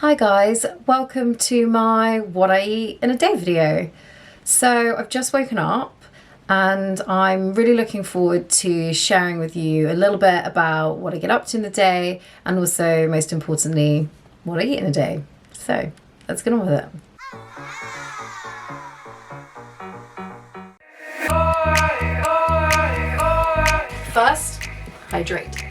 Hi guys, welcome to my what I eat in a day video. So I've just woken up and I'm really looking forward to sharing with you a little bit about what I get up to in the day and also, most importantly, what I eat in a day. So let's get on with it. First, hydrate.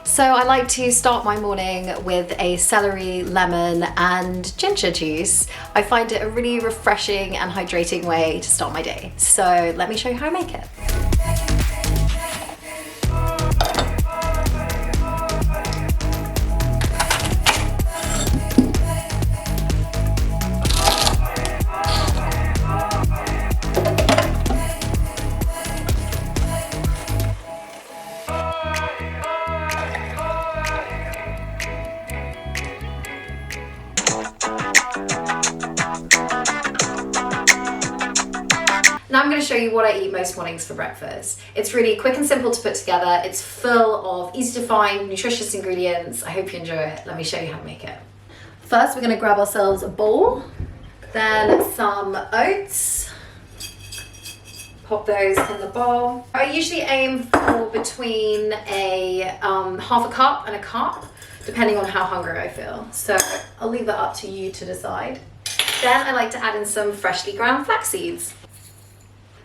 So I like to start my morning with a celery, lemon and ginger juice. I find it a really refreshing and hydrating way to start my day. So let me show you how I make it. Now I'm going to show you what I eat most mornings for breakfast. It's really quick and simple to put together. It's full of easy to find, nutritious ingredients. I hope you enjoy it. Let me show you how to make it. First, we're going to grab ourselves a bowl, then some oats. Pop those in the bowl. I usually aim for between a half a cup and a cup, depending on how hungry I feel. So I'll leave that up to you to decide. Then I like to add in some freshly ground flax seeds.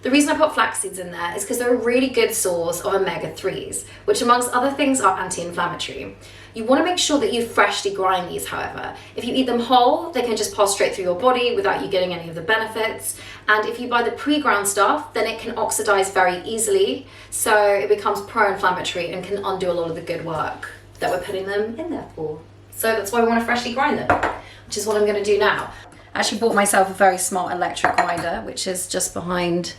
The reason I put flax seeds in there is because they're a really good source of omega-3s, which amongst other things are anti-inflammatory. You want to make sure that you freshly grind these, however. If you eat them whole, they can just pass straight through your body without you getting any of the benefits. And if you buy the pre-ground stuff, then it can oxidize very easily, so it becomes pro-inflammatory and can undo a lot of the good work that we're putting them in there for. So that's why we want to freshly grind them, which is what I'm going to do now. I actually bought myself a very smart electric grinder, which is just behind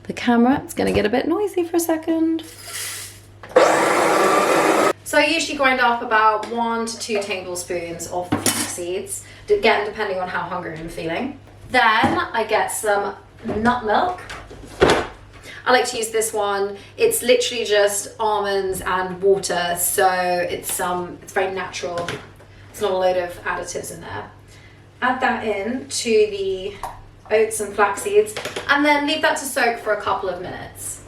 the camera. It's going to get a bit noisy for a second. So I usually grind up about 1 to 2 tablespoons of flax seeds, again depending on how hungry I'm feeling. Then I get some nut milk. I like to use this one. It's literally just almonds and water, so it's very natural. There's not a load of additives in there. Add that in to the oats and flax seeds and then leave that to soak for a couple of minutes.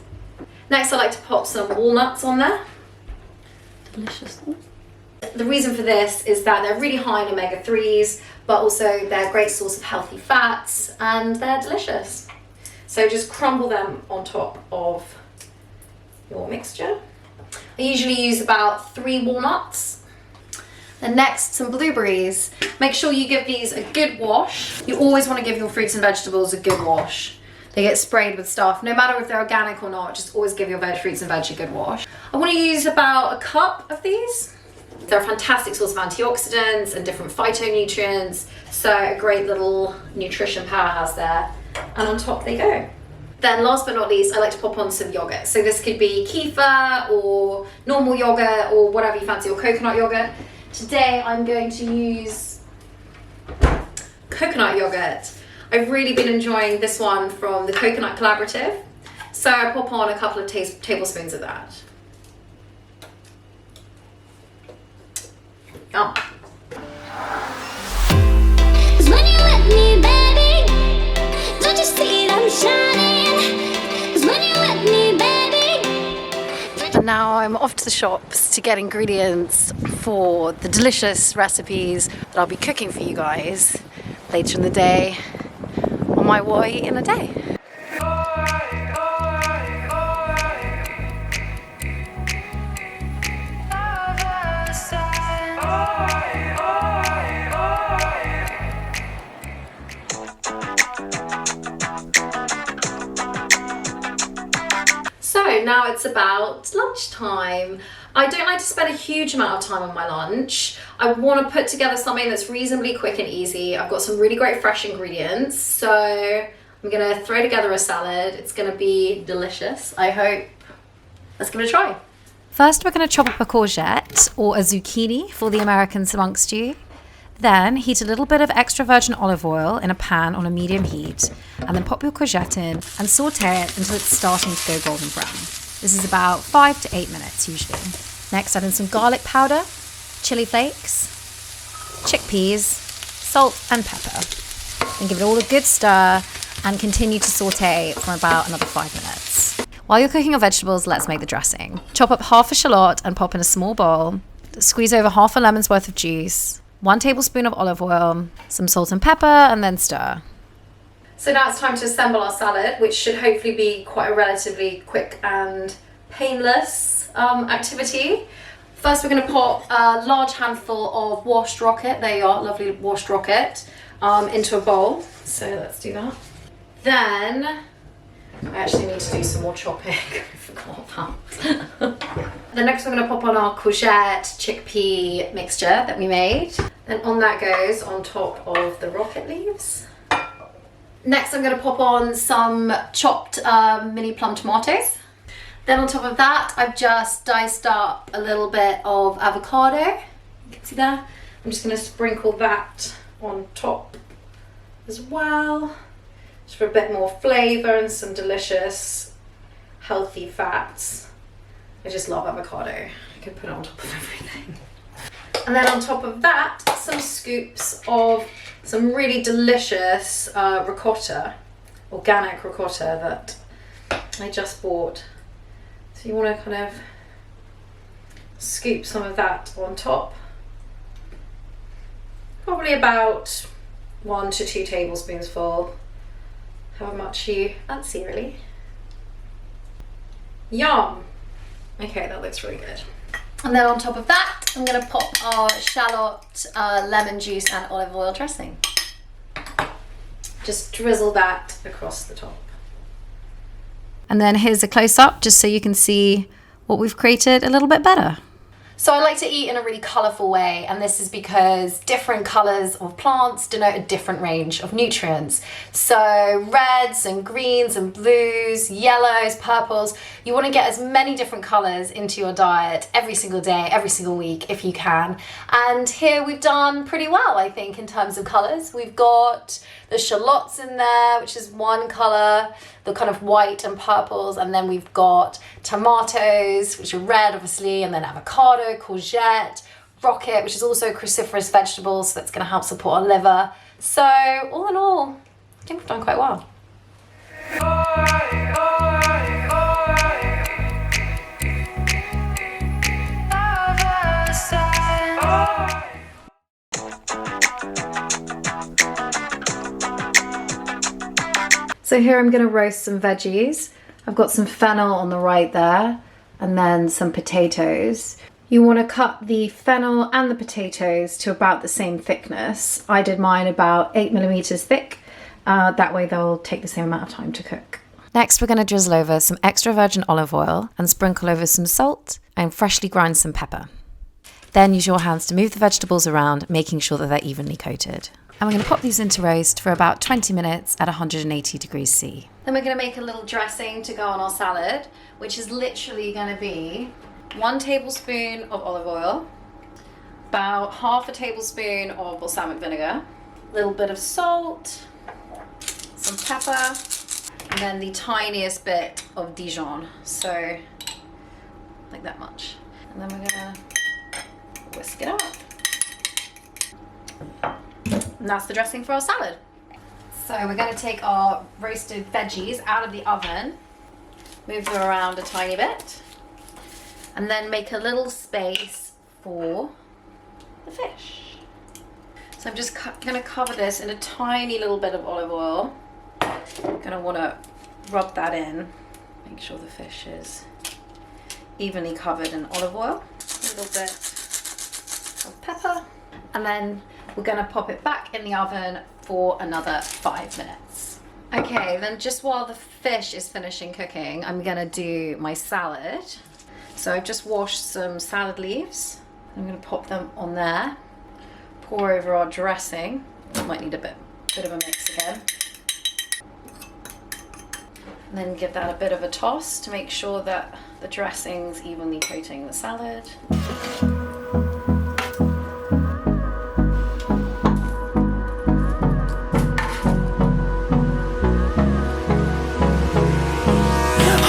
Next I like to pop some walnuts on there. Delicious. The reason for this is that they're really high in omega-3s, but also they're a great source of healthy fats and they're delicious. So just crumble them on top of your mixture. I usually use about 3 walnuts. And next, some blueberries. Make sure you give these a good wash. You always want to give your fruits and vegetables a good wash. They get sprayed with stuff. No matter if they're organic or not, just always give your fruits and veg a good wash. I want to use about a cup of these. They're a fantastic source of antioxidants and different phytonutrients. So a great little nutrition powerhouse there. And on top they go. Then last but not least, I like to pop on some yogurt. So this could be kefir or normal yogurt or whatever you fancy, or coconut yogurt. Today I'm going to use coconut yogurt. I've really been enjoying this one from the Coconut Collaborative. So I pop on a couple of tablespoons of that. Yum. When you're with me, baby, don't you see that I'm shining? 'Cause when you're with me, baby. And now I'm off to the shops to get ingredients for the delicious recipes that I'll be cooking for you guys later in the day on my what I eat in a day. So now it's about lunchtime. I don't like to spend a huge amount of time on my lunch. I want to put together something that's reasonably quick and easy. I've got some really great fresh ingredients, so I'm gonna throw together a salad. It's gonna be delicious, I hope. Let's give it a try. First, we're gonna chop up a courgette, or a zucchini for the Americans amongst you. Then heat a little bit of extra virgin olive oil in a pan on a medium heat, and then pop your courgette in and saute it until it's starting to go golden brown. This is about 5 to 8 minutes usually. Next, add in some garlic powder, chili flakes, chickpeas, salt and pepper. Then give it all a good stir and continue to saute for about another 5 minutes. While you're cooking your vegetables, let's make the dressing. Chop up half a shallot and pop in a small bowl. Squeeze over half a lemon's worth of juice, 1 tablespoon of olive oil, some salt and pepper, and then stir. So now it's time to assemble our salad, which should hopefully be quite a relatively quick and painless activity. First, we're going to pop a large handful of washed rocket, there you are, lovely washed rocket, into a bowl. So let's do that. Then, I actually need to do some more chopping, I forgot that. The next we're going to pop on our courgette chickpea mixture that we made. Then on that goes on top of the rocket leaves. Next I'm going to pop on some chopped mini plum tomatoes. Then on top of that I've just diced up a little bit of avocado. You can see there. I'm just going to sprinkle that on top as well, just for a bit more flavour and some delicious healthy fats. I just love avocado. I could put it on top of everything. And then on top of that, some scoops of some really delicious ricotta, organic ricotta that I just bought. So you want to kind of scoop some of that on top. Probably about 1 to 2 tablespoons full, however much you fancy really. Yum! Okay, that looks really good. And then on top of that, I'm going to pop our shallot, lemon juice and olive oil dressing. Just drizzle that across the top. And then here's a close-up just so you can see what we've created a little bit better. So I like to eat in a really colourful way, and this is because different colours of plants denote a different range of nutrients. So reds and greens and blues, yellows, purples, you want to get as many different colours into your diet every single day, every single week if you can. And here we've done pretty well, I think, in terms of colours. We've got the shallots in there, which is one colour, the kind of white and purples, and then we've got tomatoes, which are red obviously, and then avocado, courgette, rocket, which is also a cruciferous vegetable, so that's going to help support our liver. So all in all, I think we've done quite well. So here I'm going to roast some veggies. I've got some fennel on the right there, and then some potatoes. You want to cut the fennel and the potatoes to about the same thickness. I did mine about 8mm thick. That way they'll take the same amount of time to cook. Next, we're going to drizzle over some extra virgin olive oil and sprinkle over some salt and freshly grind some pepper. Then use your hands to move the vegetables around, making sure that they're evenly coated. And we're going to pop these into roast for about 20 minutes at 180 degrees C. Then we're going to make a little dressing to go on our salad, which is literally going to be 1 tablespoon of olive oil, about half a tablespoon of balsamic vinegar, a little bit of salt, some pepper, and then the tiniest bit of Dijon, so like that much. And then we're going to whisk it up. And that's the dressing for our salad. So we're going to take our roasted veggies out of the oven, move them around a tiny bit, and then make a little space for the fish. So I'm just gonna cover this in a tiny little bit of olive oil. Gonna wanna rub that in, make sure the fish is evenly covered in olive oil. A little bit of pepper. And then we're gonna pop it back in the oven for another 5 minutes. Okay, then just while the fish is finishing cooking, I'm gonna do my salad. So I've just washed some salad leaves. I'm gonna pop them on there. Pour over our dressing. Might need a bit of a mix again. And then give that a bit of a toss to make sure that the dressing's evenly coating the salad.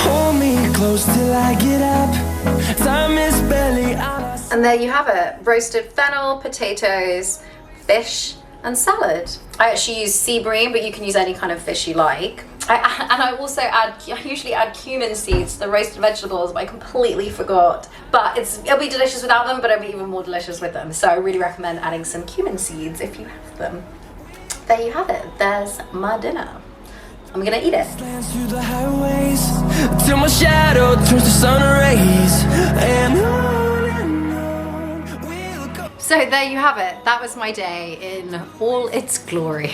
Hold me close till I get up. Time is barely on us. And there you have it, roasted fennel, potatoes, fish, and salad. I actually use sea bream, but you can use any kind of fish you like. I also usually add cumin seeds to the roasted vegetables, but I completely forgot. But it'll be delicious without them, but it'll be even more delicious with them. So I really recommend adding some cumin seeds if you have them. There you have it, there's my dinner. I'm gonna eat it. Glance through the highways till my shadow turns to sun rays. And on we'll go. So there you have it. That was my day in all its glory.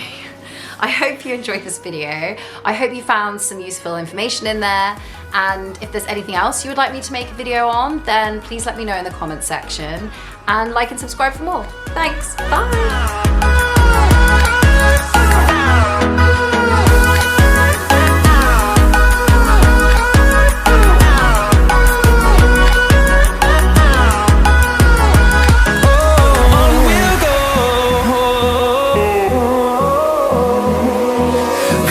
I hope you enjoyed this video. I hope you found some useful information in there. And if there's anything else you would like me to make a video on, then please let me know in the comments section. And like and subscribe for more. Thanks, bye.